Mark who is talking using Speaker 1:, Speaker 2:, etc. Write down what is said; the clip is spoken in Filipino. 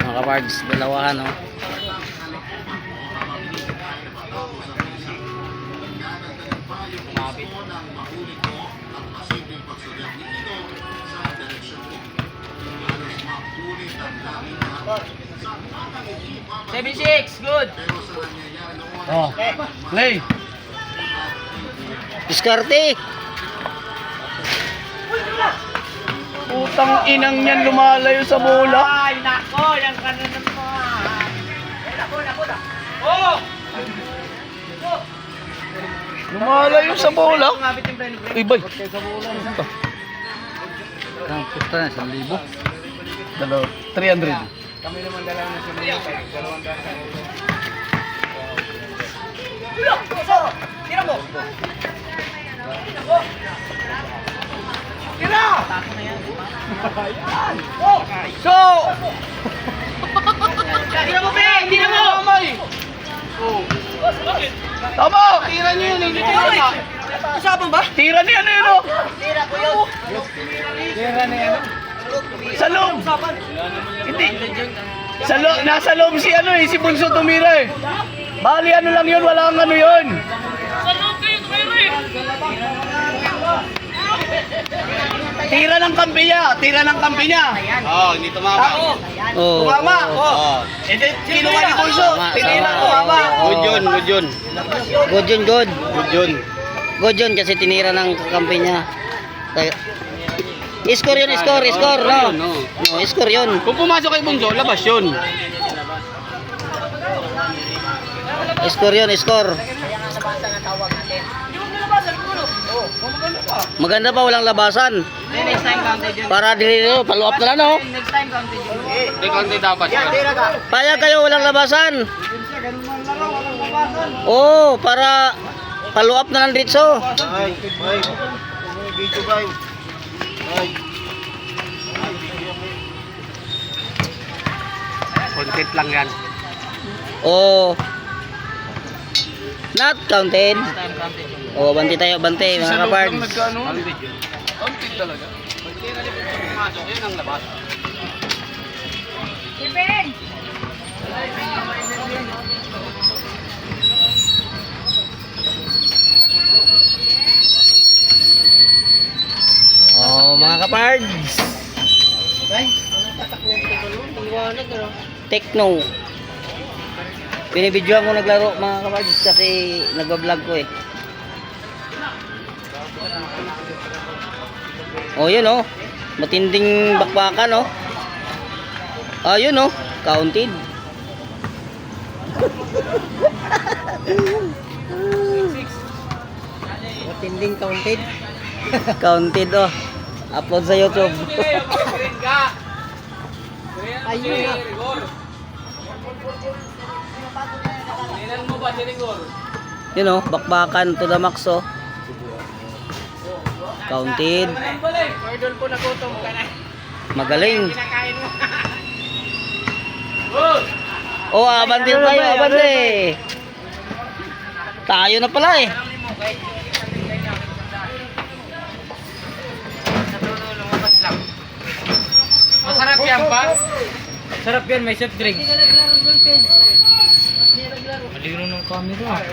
Speaker 1: Mga kapards, dalawahan oh.
Speaker 2: Seven six, good.
Speaker 3: Oh, play.
Speaker 1: Diskarte.
Speaker 3: Putang inang niyan lumalayo sa bola.
Speaker 2: Ay, nako, yan ka na naman. Ay, nako. Oh!
Speaker 3: Lumalayo sa bola.
Speaker 2: Ngabit yung preno.
Speaker 3: Uy, boy.
Speaker 1: Ang pusta na, 1,000.
Speaker 3: Dalawa, 300.
Speaker 2: Kami naman dalawa na siya mga dalawang daan. Tira mo! Tira! Oh!
Speaker 3: So!
Speaker 2: Tira mo, Pe! Tira mo!
Speaker 3: Tama! Tira niyo yun, hindi tira niya.
Speaker 2: Usapan ba?
Speaker 3: Tira niya na yun, oh.
Speaker 2: Tira ko yun. Tira na yan.
Speaker 3: Sa loob.
Speaker 2: Usapan.
Speaker 3: Hindi. Sa loob, nasa loob si ano eh, si Bunso tumira eh. Bali ano lang yun, wala kang ano yun. Tira ng kampi niya, tira ng kampi niya.
Speaker 4: Oh, hindi tumama.
Speaker 1: Oh.
Speaker 3: Tumama.
Speaker 4: Oh.
Speaker 3: Eh di, kinuha ni Bunso,
Speaker 1: Tama,
Speaker 3: tinira,
Speaker 1: tama.
Speaker 3: tumama.
Speaker 4: Good yun, good yun.
Speaker 1: Good yun, good.
Speaker 4: Good yun.
Speaker 1: Good yun kasi tinira ng kakampi niya. Score yun, score, no?
Speaker 4: No.
Speaker 1: No, score yun.
Speaker 4: Kung pumasok kay Bunso, labas yun.
Speaker 1: Score yun, score. Maganda pa, walang labasan.
Speaker 2: Next time counted yun.
Speaker 1: Para dito, follow up na lang, no?
Speaker 2: Next time counted yun.
Speaker 4: Hindi kante dapat yun.
Speaker 2: Tira ka.
Speaker 1: Payag kayo, walang labasan. Oo, para follow up na lang dito.
Speaker 4: Ay, dito kayo. Content lang yan.
Speaker 1: Oo. Not counted.
Speaker 2: Next time counted yun.
Speaker 1: Oo, bante tayo, bante, mga
Speaker 3: Sa loob lang
Speaker 1: kapards.
Speaker 3: nagkano.
Speaker 4: Content yun.
Speaker 3: Content talaga.
Speaker 4: Hindi na rin pumasok, yun ang labas.
Speaker 1: Oo, mga kapards. Tekno. Binibidyoan ko naglaro mga kapards kasi nagbablog ko eh. Oh, yun oh. Matinding bakbakan oh. Ah, yun oh. Counted.
Speaker 2: Matinding counted.
Speaker 1: Counted oh. Upload sa YouTube.
Speaker 2: Ayun na.
Speaker 1: Yun oh, bakbakan to the max oh. Counted.
Speaker 2: Idol po nagutom ka na.
Speaker 1: Magaling.
Speaker 2: Kinakain mo.
Speaker 1: Oh, abante tayo, abante. Tayo na pala eh.
Speaker 2: Masarap yan pa? Sarap yan, may soft drinks. Malino ng camera.